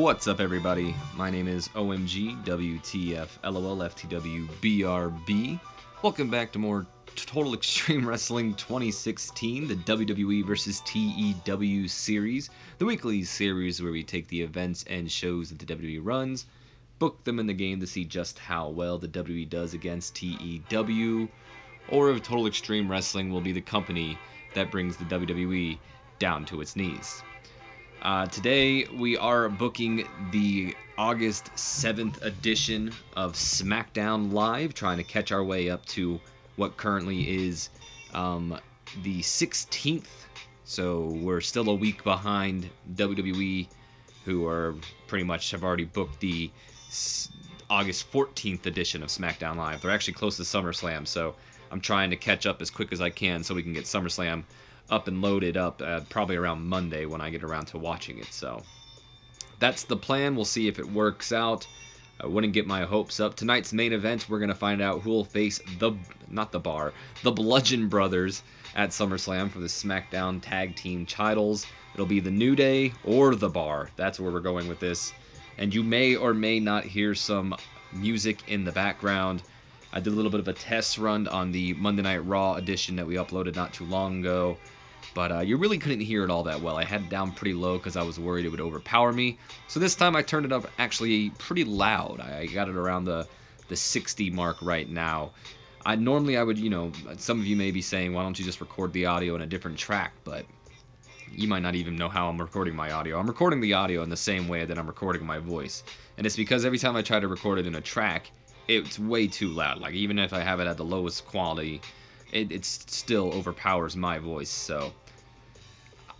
What's up, everybody? My name is OMG WTF LOL FTW BRB. Welcome back to more Total Extreme Wrestling 2016, the WWE vs. TEW series, the weekly series where we take the events and shows that the WWE runs, book them in the game to see just how well the WWE does against TEW, or if Total Extreme Wrestling will be the company that brings the WWE down to its knees. Today we are booking the August 7th edition of Smackdown Live, trying to catch our way up to what currently is the 16th. So we're still a week behind WWE, who are pretty much have already booked the August 14th edition of Smackdown Live. They're actually close to SummerSlam, so I'm trying to catch up as quick as I can so we can get SummerSlam up and loaded up probably around Monday when I get around to watching it. So that's the plan. We'll see if it works out. I wouldn't get my hopes up. Tonight's main event, we're going to find out who will face the Bludgeon Brothers at SummerSlam for the SmackDown Tag Team titles. It'll be the New Day or the Bar. That's where we're going with this. And you may or may not hear some music in the background. I did a little bit of a test run on the Monday Night Raw edition that we uploaded not too long ago, but you really couldn't hear it all that well. I had it down pretty low because I was worried it would overpower me. So this time I turned it up actually pretty loud. I got it around the 60 mark right now. Normally I would, some of you may be saying, why don't you just record the audio in a different track, but you might not even know how I'm recording my audio. I'm recording the audio in the same way that I'm recording my voice. And it's because every time I try to record it in a track, it's way too loud. Like, even if I have it at the lowest quality, it still overpowers my voice. So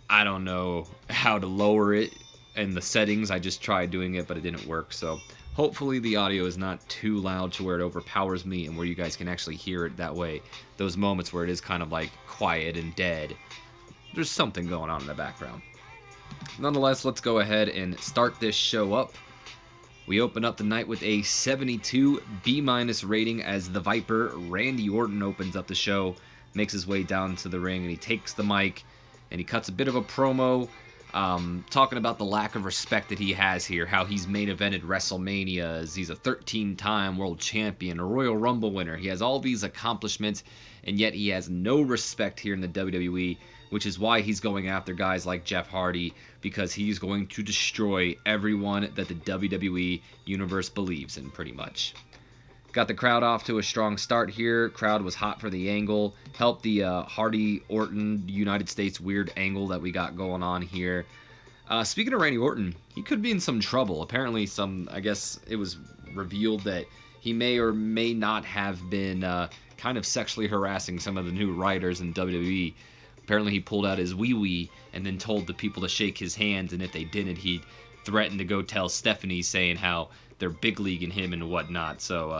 I don't know how to lower it in the settings. I just tried doing it, but it didn't work. So hopefully the audio is not too loud to where it overpowers me and where you guys can actually hear it that way. Those moments where it is kind of like quiet and dead, there's something going on in the background. Nonetheless, let's go ahead and start this show up. We open up the night with a 72 B- rating as the Viper, Randy Orton, opens up the show, makes his way down to the ring, and he takes the mic, and he cuts a bit of a promo, talking about the lack of respect that he has here, how he's main evented WrestleManias, he's a 13-time world champion, a Royal Rumble winner, he has all these accomplishments, and yet he has no respect here in the WWE, which is why he's going after guys like Jeff Hardy, because he's going to destroy everyone that the WWE Universe believes in, pretty much. Got the crowd off to a strong start here. Crowd was hot for the angle. Helped the Hardy-Orton United States weird angle that we got going on here. Speaking of Randy Orton, he could be in some trouble. Apparently I guess it was revealed that he may or may not have been kind of sexually harassing some of the new writers in WWE. Apparently he pulled out his wee-wee and then told the people to shake his hands, and if they didn't, he'd threaten to go tell Stephanie, saying how they're big leaguing him and whatnot. So,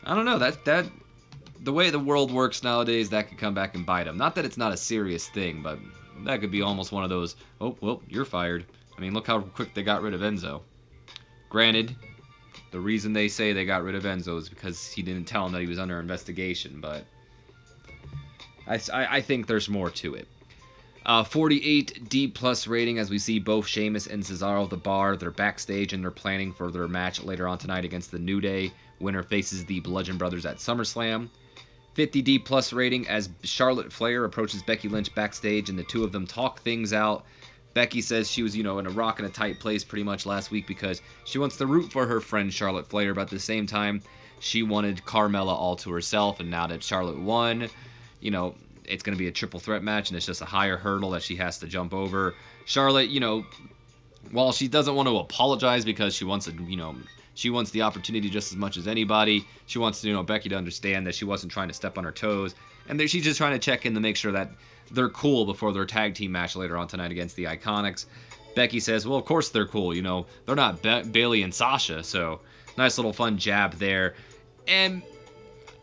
I don't know. That the way the world works nowadays, that could come back and bite him. Not that it's not a serious thing, but that could be almost one of those, oh, well, you're fired. I mean, look how quick they got rid of Enzo. Granted, the reason they say they got rid of Enzo is because he didn't tell him that he was under investigation, but I think there's more to it. 48 D+ rating as we see both Sheamus and Cesaro of the Bar. They're backstage and they're planning for their match later on tonight against the New Day. Winner faces the Bludgeon Brothers at SummerSlam. 50 D+ rating as Charlotte Flair approaches Becky Lynch backstage and the two of them talk things out. Becky says she was, in a rock and a tight place pretty much last week because she wants to root for her friend Charlotte Flair, but at the same time, she wanted Carmella all to herself, and now that Charlotte won, it's going to be a triple threat match, and it's just a higher hurdle that she has to jump over. Charlotte, while she doesn't want to apologize because she wants she wants the opportunity just as much as anybody. She wants, Becky to understand that she wasn't trying to step on her toes, and she's just trying to check in to make sure that they're cool before their tag team match later on tonight against the Iconics. Becky says, well, of course they're cool, they're not Bayley and Sasha, so nice little fun jab there. And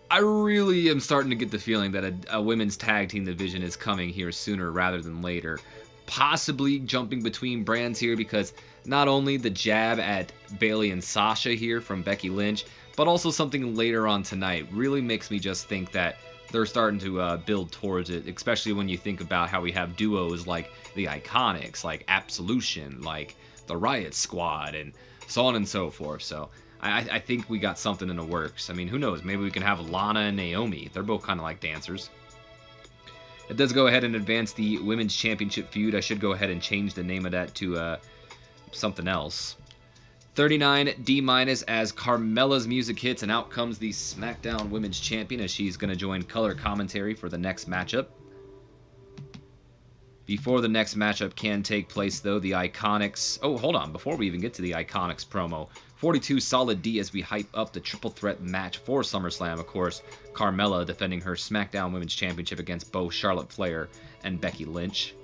I really am starting to get the feeling that a women's tag team division is coming here sooner rather than later. Possibly jumping between brands here because not only the jab at Bayley and Sasha here from Becky Lynch, but also something later on tonight really makes me just think that they're starting to build towards it, especially when you think about how we have duos like the Iconics, like Absolution, like the Riot Squad and so on and so forth. So I think we got something in the works. I mean, who knows? Maybe we can have Lana and Naomi. They're both kind of like dancers. It does go ahead and advance the Women's Championship feud. I should go ahead and change the name of that to something else. 39 D- as Carmella's music hits, and out comes the SmackDown Women's Champion as she's going to join color commentary for the next matchup. Before the next matchup can take place, though, the Iconics... Oh, hold on. Before we even get to the Iconics promo, 42 Solid D as we hype up the triple threat match for SummerSlam, of course. Carmella defending her SmackDown Women's Championship against both Charlotte Flair and Becky Lynch.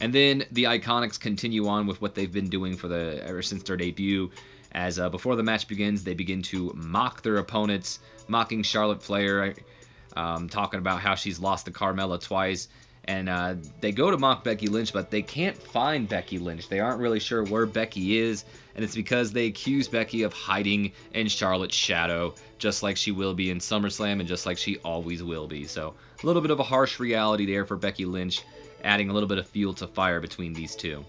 And then the Iconics continue on with what they've been doing for ever since their debut. As before the match begins, they begin to mock their opponents, mocking Charlotte Flair, talking about how she's lost to Carmella twice. And they go to mock Becky Lynch, but they can't find Becky Lynch. They aren't really sure where Becky is, and it's because they accuse Becky of hiding in Charlotte's shadow, just like she will be in SummerSlam and just like she always will be. So a little bit of a harsh reality there for Becky Lynch, adding a little bit of fuel to fire between these two.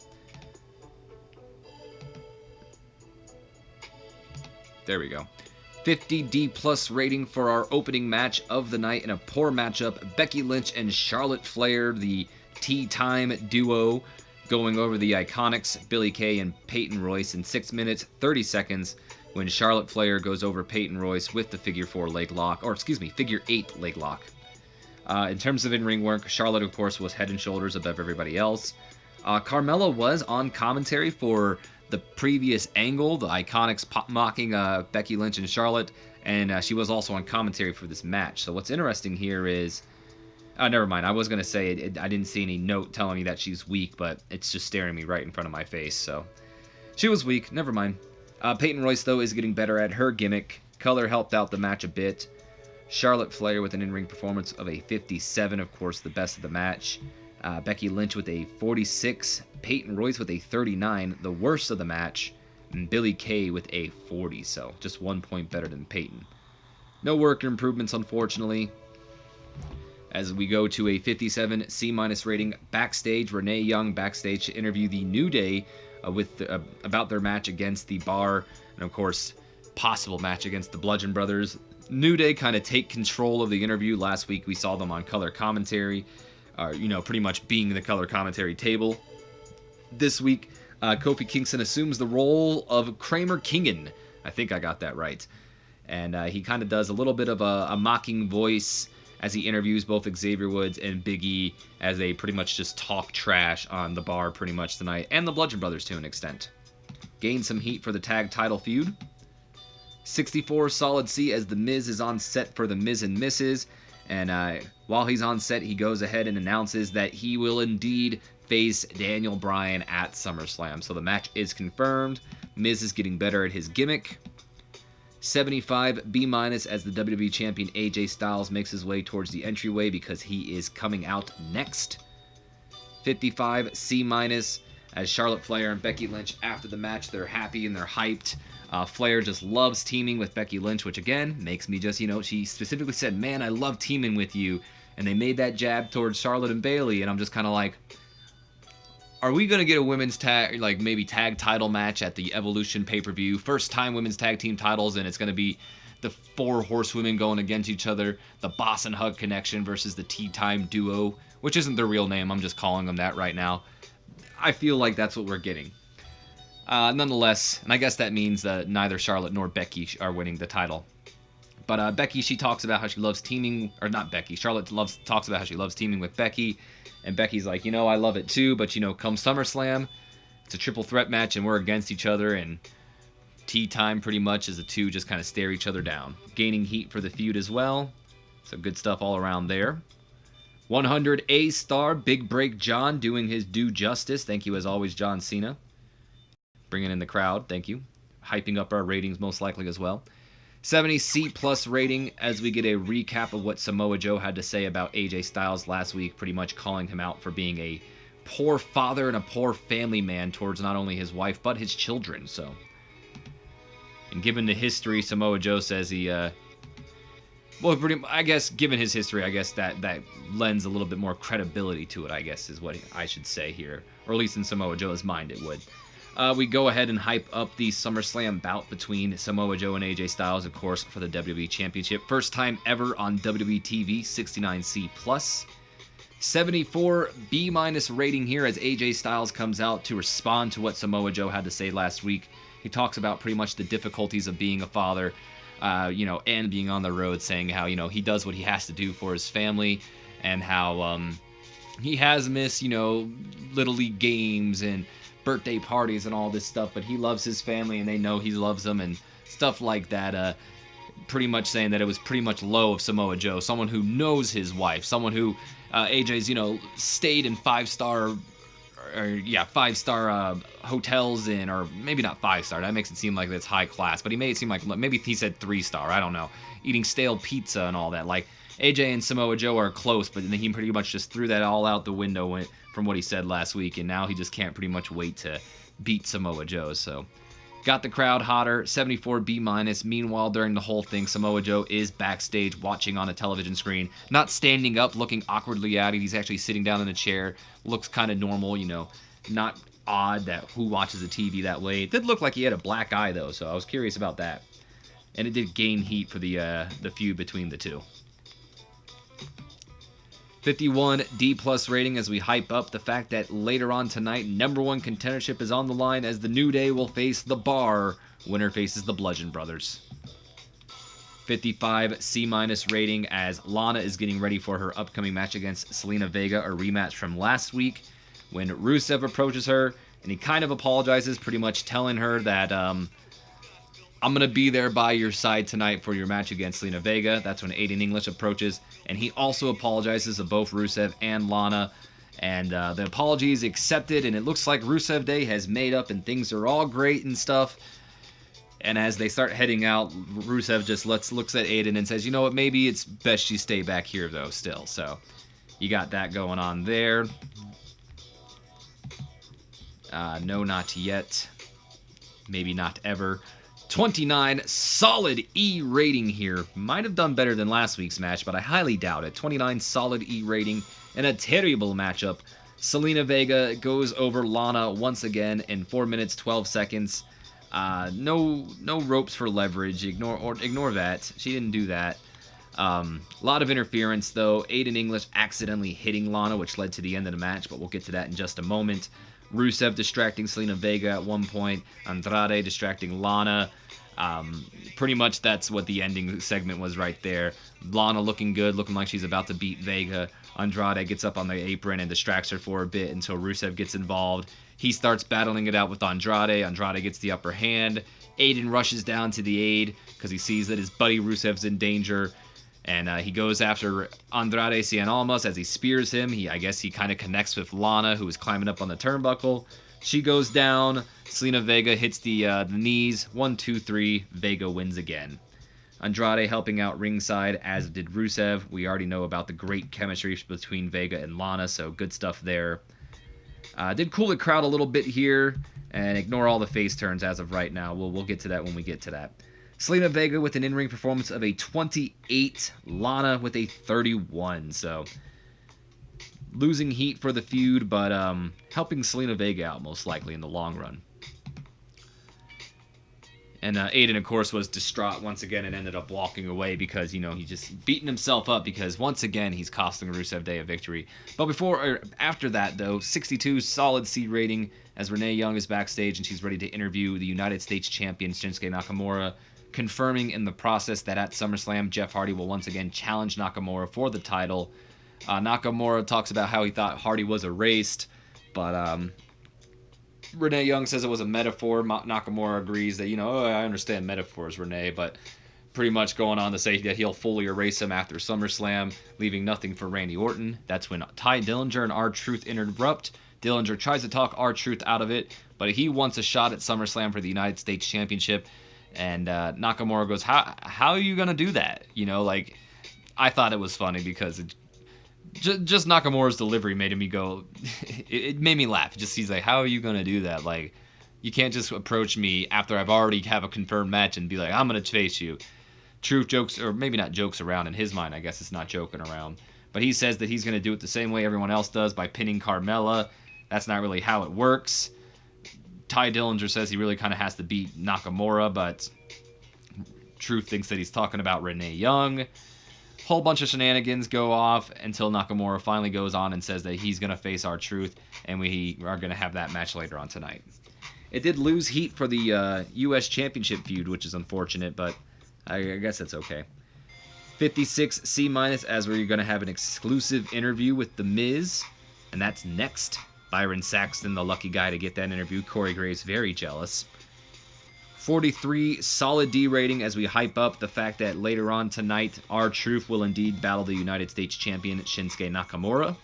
There we go. 50 D+ rating for our opening match of the night in a poor matchup. Becky Lynch and Charlotte Flair, the Tea Time duo, going over the Iconics, Billie Kay and Peyton Royce in 6 minutes, 30 seconds, when Charlotte Flair goes over Peyton Royce with the figure 4 leg lock, or excuse me, figure 8 leg lock. In terms of in-ring work, Charlotte, of course, was head and shoulders above everybody else. Carmella was on commentary for the previous angle, the Iconics mocking Becky Lynch and Charlotte, and she was also on commentary for this match. So what's interesting here is... never mind, I was going to say I didn't see any note telling me that she's weak, but it's just staring me right in front of my face, so... She was weak, never mind. Peyton Royce, though, is getting better at her gimmick. Color helped out the match a bit. Charlotte Flair with an in-ring performance of a 57, of course, the best of the match. Becky Lynch with a 46, Peyton Royce with a 39, the worst of the match, and Billie Kay with a 40, so just 1 point better than Peyton. No work improvements, unfortunately. As we go to a 57 C- rating, backstage, Renee Young backstage to interview the New Day about their match against the Bar, and of course, possible match against the Bludgeon Brothers. New Day kind of take control of the interview. Last week we saw them on color commentary. Pretty much being the color commentary table. This week, Kofi Kingston assumes the role of Kramer Kingen. I think I got that right. And he kind of does a little bit of a mocking voice as he interviews both Xavier Woods and Big E, as they pretty much just talk trash on the Bar pretty much tonight, and the Bludgeon Brothers to an extent. Gain some heat for the tag title feud. 64 Solid C as The Miz is on set for The Miz and Mrs., and while he's on set, he goes ahead and announces that he will indeed face Daniel Bryan at SummerSlam. So the match is confirmed. Miz is getting better at his gimmick. 75 B- as the WWE Champion AJ Styles makes his way towards the entryway because he is coming out next. 55 C- as Charlotte Flair and Becky Lynch after the match, they're happy and they're hyped. Flair just loves teaming with Becky Lynch, which again makes me just, she specifically said, man, I love teaming with you. And they made that jab towards Charlotte and Bayley, and I'm just kind of like, are we going to get a women's tag, maybe tag title match at the Evolution pay-per-view? First time women's tag team titles, and it's going to be the 4 horsewomen going against each other, the Boss and Hug Connection versus the Tea Time duo, which isn't their real name, I'm just calling them that right now. I feel like that's what we're getting. Nonetheless, and I guess that means that neither Charlotte nor Becky are winning the title. But Becky, she talks about how she loves teaming, or not Becky, Charlotte talks about how she loves teaming with Becky, and Becky's like, I love it too, but come SummerSlam, it's a triple threat match and we're against each other, and tea time pretty much as the two just kind of stare each other down. Gaining heat for the feud as well, so good stuff all around there. 100 A-star, Big Break John doing his due justice. Thank you as always, John Cena. Bringing in the crowd, thank you. Hyping up our ratings most likely as well. 70 C+ rating as we get a recap of what Samoa Joe had to say about AJ Styles last week, pretty much calling him out for being a poor father and a poor family man towards not only his wife but his children. So, and given the history, Samoa Joe says he Well, I guess given his history, I guess that lends a little bit more credibility to it, I guess is what I should say here. Or at least in Samoa Joe's mind it would. We go ahead and hype up the SummerSlam bout between Samoa Joe and AJ Styles, of course, for the WWE Championship. First time ever on WWE TV, 69C+. 74 B- rating here as AJ Styles comes out to respond to what Samoa Joe had to say last week. He talks about pretty much the difficulties of being a father, and being on the road, saying how, he does what he has to do for his family, and how he has missed, Little League games and birthday parties and all this stuff, but he loves his family and they know he loves them and stuff like that. Pretty much saying that it was pretty much low of Samoa Joe, someone who knows his wife, someone who AJ's, stayed in five-star hotels in, or maybe not 5-star, that makes it seem like it's high class, but he made it seem like, maybe he said 3-star, I don't know, eating stale pizza and all that. Like, AJ and Samoa Joe are close, but then he pretty much just threw that all out the window from what he said last week, and now he just can't pretty much wait to beat Samoa Joe. So got the crowd hotter, 74 B-. Meanwhile, during the whole thing, Samoa Joe is backstage watching on a television screen, not standing up, looking awkwardly at it. He's actually sitting down in a chair, looks kind of normal, not odd that who watches the TV that way. It did look like he had a black eye, though, so I was curious about that. And it did gain heat for the feud between the two. 51 D+ rating as we hype up the fact that later on tonight, #1 contendership is on the line as the New Day will face The Bar. Winner faces the Bludgeon Brothers. 55 C- rating as Lana is getting ready for her upcoming match against Zelina Vega, a rematch from last week, when Rusev approaches her and he kind of apologizes, pretty much telling her that I'm going to be there by your side tonight for your match against Zelina Vega. That's when Aiden English approaches, and he also apologizes to both Rusev and Lana, and the apology is accepted, and it looks like Rusev Day has made up and things are all great and stuff. And as they start heading out, Rusev just looks at Aiden and says, you know what, maybe it's best you stay back here, though, still. So you got that going on there. No, not yet. Maybe not ever. 29 solid E rating here. Might have done better than last week's match, but I highly doubt it. 29 solid E rating and a terrible matchup. Zelina Vega goes over Lana once again in 4 minutes 12 seconds. No ropes for leverage. Ignore that. She didn't do that. A lot of interference though. Aiden English accidentally hitting Lana, which led to the end of the match, but we'll get to that in just a moment. Rusev distracting Zelina Vega at one point. Andrade distracting Lana. Pretty much that's what the ending segment was right there. Lana looking good, looking like she's about to beat Vega. Andrade gets up on the apron and distracts her for a bit until Rusev gets involved. He starts battling it out with Andrade. Andrade gets the upper hand. Aiden rushes down to the aid because he sees that his buddy Rusev's in danger. And he goes after Andrade Cien Almas as he spears him. I guess he kind of connects with Lana, who is climbing up on the turnbuckle. She goes down. Zelina Vega hits the knees. 1, 2, 3. Vega wins again. Andrade helping out ringside, as did Rusev. We already know about the great chemistry between Vega and Lana, so good stuff there. Did cool the crowd a little bit here, and ignore all the face turns as of right now. We'll get to that when we get to that. Zelina Vega with an in-ring performance of a 28, Lana with a 31. So losing heat for the feud, but helping Zelina Vega out most likely in the long run. And Aiden, of course, was distraught once again and ended up walking away because, he's just beating himself up because once again he's costing Rusev Day a victory. But after that, though, 62 solid C rating as Renee Young is backstage and she's ready to interview the United States champion Shinsuke Nakamura, confirming in the process that at SummerSlam, Jeff Hardy will once again challenge Nakamura for the title. Nakamura talks about how he thought Hardy was erased, but Renee Young says it was a metaphor. Nakamura agrees that, I understand metaphors, Renee, but pretty much going on to say that he'll fully erase him after SummerSlam, leaving nothing for Randy Orton. That's when Ty Dillinger and R-Truth interrupt. Dillinger tries to talk R-Truth out of it, but he wants a shot at SummerSlam for the United States Championship. And Nakamura goes, how are you going to do that? I thought it was funny because just Nakamura's delivery made me go, it made me laugh. He's like, how are you going to do that? Like, you can't just approach me after I've already have a confirmed match and be like, I'm going to face you. Truth jokes, or maybe not jokes around. In his mind, I guess it's not joking around. But he says that he's going to do it the same way everyone else does, by pinning Carmella. That's not really how it works. Ty Dillinger says he really kind of has to beat Nakamura, but Truth thinks that he's talking about Renee Young. Whole bunch of shenanigans go off until Nakamura finally goes on and says that he's going to face R-Truth, and we are going to have that match later on tonight. It did lose heat for the U.S. Championship feud, which is unfortunate, but I guess that's okay. 56 C- as we're going to have an exclusive interview with The Miz, and that's next. Byron Saxton, the lucky guy to get that interview. Corey Graves very jealous. 43 solid D rating as we hype up the fact that later on tonight, R-Truth will indeed battle the United States Champion Shinsuke Nakamura.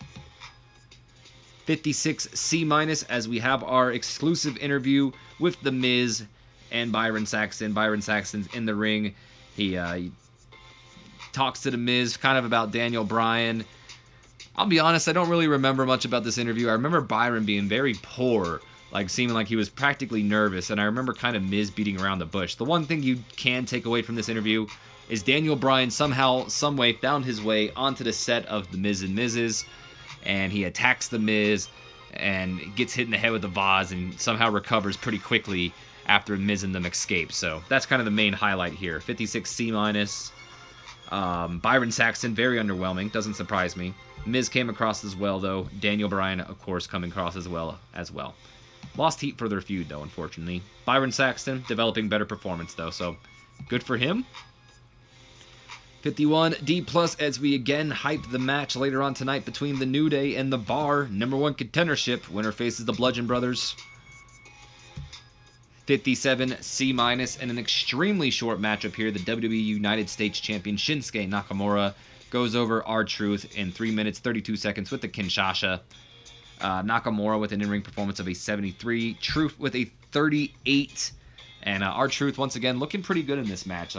56 C- as we have our exclusive interview with The Miz and Byron Saxton. Byron Saxton's in the ring. He talks to The Miz kind of about Daniel Bryan. I'll be honest, I don't really remember much about this interview. I remember Byron being very poor, like seeming like he was practically nervous, and I remember kind of Miz beating around the bush. The one thing you can take away from this interview is Daniel Bryan somehow, someway found his way onto the set of The Miz and Miz's, and he attacks The Miz and gets hit in the head with a vase and somehow recovers pretty quickly after Miz and them escape. So that's kind of the main highlight here. 56 C-. Byron Saxton, very underwhelming. Doesn't surprise me. Miz came across as well, though. Daniel Bryan, of course, coming across as well. Lost heat for their feud, though, unfortunately. Byron Saxton, developing better performance, though, so good for him. 51 D+ as we again hype the match later on tonight between the New Day and The Bar. #1 contendership. Winner faces the Bludgeon Brothers. 57 C- and an extremely short matchup here. The WWE United States Champion Shinsuke Nakamura goes over R-Truth in 3 minutes 32 seconds with the Kinshasa. Nakamura with an in-ring performance of a 73. Truth with a 38. And R-Truth once again looking pretty good in this match.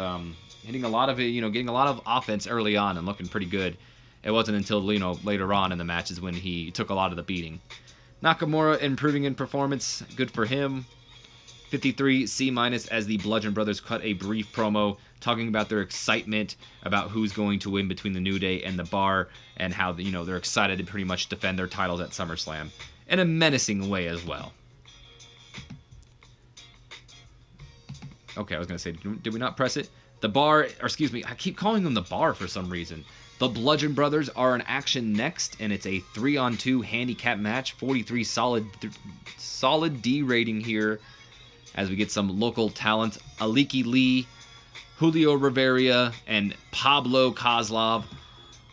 Hitting a lot of it, getting a lot of offense early on and looking pretty good. It wasn't until later on in the matches when he took a lot of the beating. Nakamura improving in performance, good for him. 53 C- as the Bludgeon Brothers cut a brief promo talking about their excitement about who's going to win between the New Day and the Bar, and how they're excited to pretty much defend their titles at SummerSlam in a menacing way as well. Okay, I was gonna say, did we not press it? The Bar, or excuse me, I keep calling them the Bar for some reason. The Bludgeon Brothers are in action next, and it's a 3-on-2 handicap match. 43 solid D rating here, as we get some local talent. Aliki Lee, Julio Rivera, and Pablo Kozlov,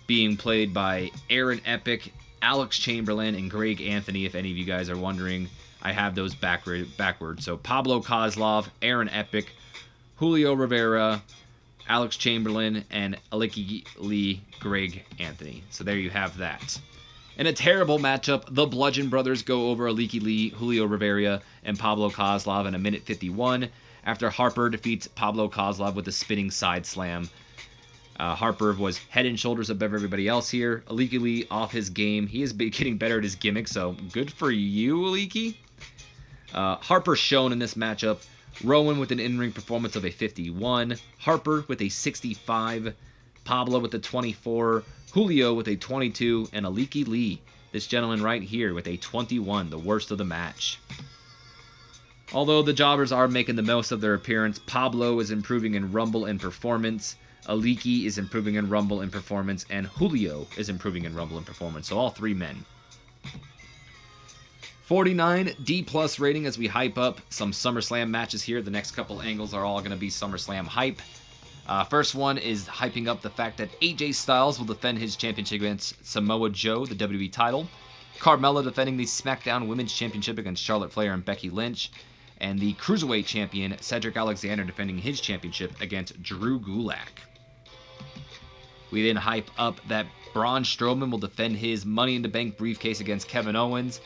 being played by Aaron Epic, Alex Chamberlain, and Greg Anthony, if any of you guys are wondering. I have those backwards. So Pablo Kozlov, Aaron Epic, Julio Rivera, Alex Chamberlain, and Aliki Lee, Greg Anthony. So there you have that. In a terrible matchup, the Bludgeon Brothers go over Aliki Lee, Julio Rivera, and Pablo Kozlov in a minute 51 after Harper defeats Pablo Kozlov with a spinning side slam. Harper was head and shoulders above everybody else here. Aliki Lee off his game. He is getting better at his gimmick, so good for you, Aliki. Harper shown in this matchup. Rowan with an in-ring performance of a 51. Harper with a 65. Pablo with a 24. Julio with a 22. And Aliki Lee, this gentleman right here, with a 21, the worst of the match. Although the jobbers are making the most of their appearance, Pablo is improving in Rumble and performance. Aliki is improving in Rumble and performance. And Julio is improving in Rumble and performance. So all three men. 49 D+ rating as we hype up some SummerSlam matches here. The next couple angles are all going to be SummerSlam hype. First one is hyping up the fact that AJ Styles will defend his championship against Samoa Joe, the WWE title. Carmella defending the Smackdown Women's Championship against Charlotte Flair and Becky Lynch. And the Cruiserweight Champion, Cedric Alexander, defending his championship against Drew Gulak. We then hype up that Braun Strowman will defend his Money in the Bank briefcase against Kevin Owens.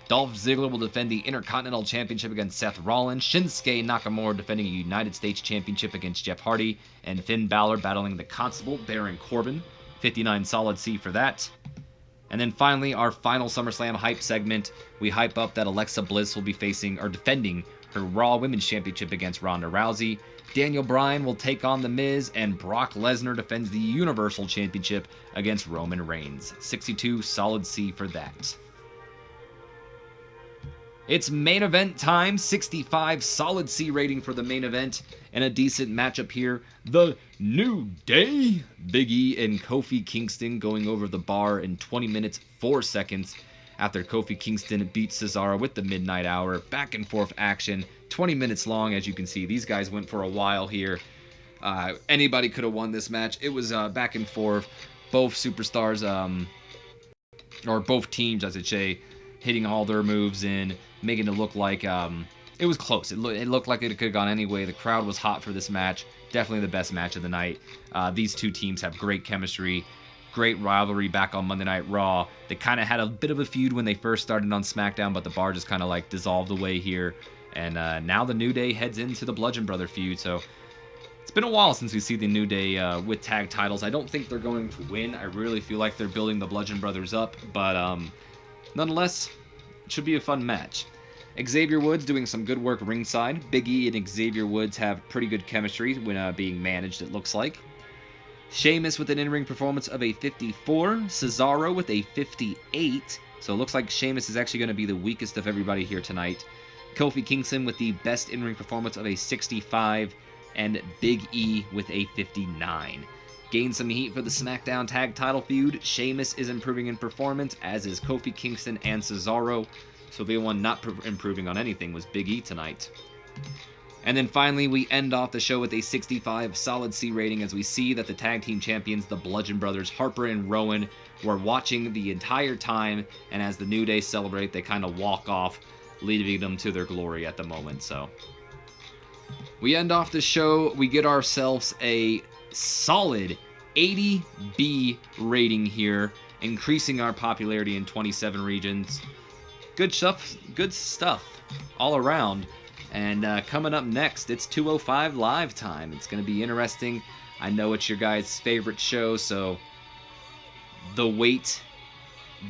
Dolph Ziggler will defend the Intercontinental Championship against Seth Rollins. Shinsuke Nakamura defending a United States Championship against Jeff Hardy. And Finn Balor battling the Constable, Baron Corbin. 59 solid C for that. And then finally, our final SummerSlam hype segment. We hype up that Alexa Bliss will be facing, or defending, her Raw Women's Championship against Ronda Rousey. Daniel Bryan will take on The Miz, and Brock Lesnar defends the Universal Championship against Roman Reigns. 62 solid C for that. It's main event time, 65 solid C rating for the main event, and a decent matchup here. The New Day, Big E and Kofi Kingston going over the bar in 20 minutes 4 seconds after Kofi Kingston beat Cesaro with the Midnight Hour. Back and forth action, 20 minutes long, as you can see. These guys went for a while here. Anybody could have won this match. It was back and forth. Both superstars, or both teams, I should say, hitting all their moves in, making it look like it was close. It looked like it could have gone any way. The crowd was hot for this match. Definitely the best match of the night. These two teams have great chemistry, great rivalry back on Monday Night Raw. They kind of had a bit of a feud when they first started on Smackdown, but the bar just kind of like dissolved away here. And now the New Day heads into the Bludgeon Brother feud. So it's been a while since we see the New Day with tag titles. I don't think they're going to win. I really feel like they're building the Bludgeon Brothers up, but nonetheless, it should be a fun match. Xavier Woods doing some good work ringside. Big E and Xavier Woods have pretty good chemistry when being managed, it looks like. Sheamus with an in-ring performance of a 54. Cesaro with a 58. So it looks like Sheamus is actually going to be the weakest of everybody here tonight. Kofi Kingston with the best in-ring performance of a 65. And Big E with a 59. Gained some heat for the SmackDown Tag Title feud. Sheamus is improving in performance, as is Kofi Kingston and Cesaro. So the one not improving on anything was Big E tonight. And then finally, we end off the show with a 65 solid C rating as we see that the tag team champions, the Bludgeon Brothers, Harper and Rowan, were watching the entire time. And as the New Day celebrate, they kind of walk off, leaving them to their glory at the moment. So we end off the show. We get ourselves a solid 80B rating here, increasing our popularity in 27 regions. Good stuff all around. And coming up next, it's 205 Live time. It's going to be interesting. I know it's your guys' favorite show, so the wait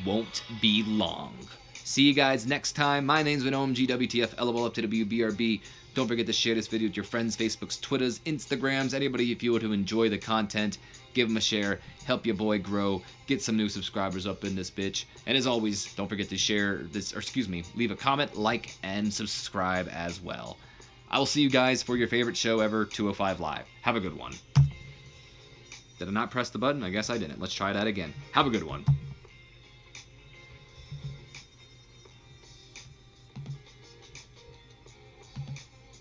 won't be long. See you guys next time. My name's been OMG WTF LOL up to WBRB. Don't forget to share this video with your friends, Facebooks, Twitters, Instagrams, anybody if you were to enjoy the content. Give them a share, help your boy grow, get some new subscribers up in this bitch. And as always, don't forget to share this, or excuse me, leave a comment, like, and subscribe as well. I will see you guys for your favorite show ever, 205 Live. Have a good one. Did I not press the button? I guess I didn't. Let's try that again. Have a good one.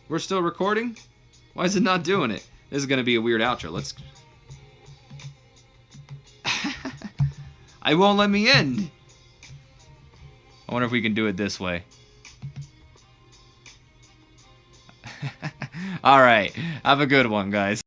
We're still recording? Why is it not doing it? This is going to be a weird outro. Let's... I won't let me end. I wonder if we can do it this way. Alright. Have a good one, guys.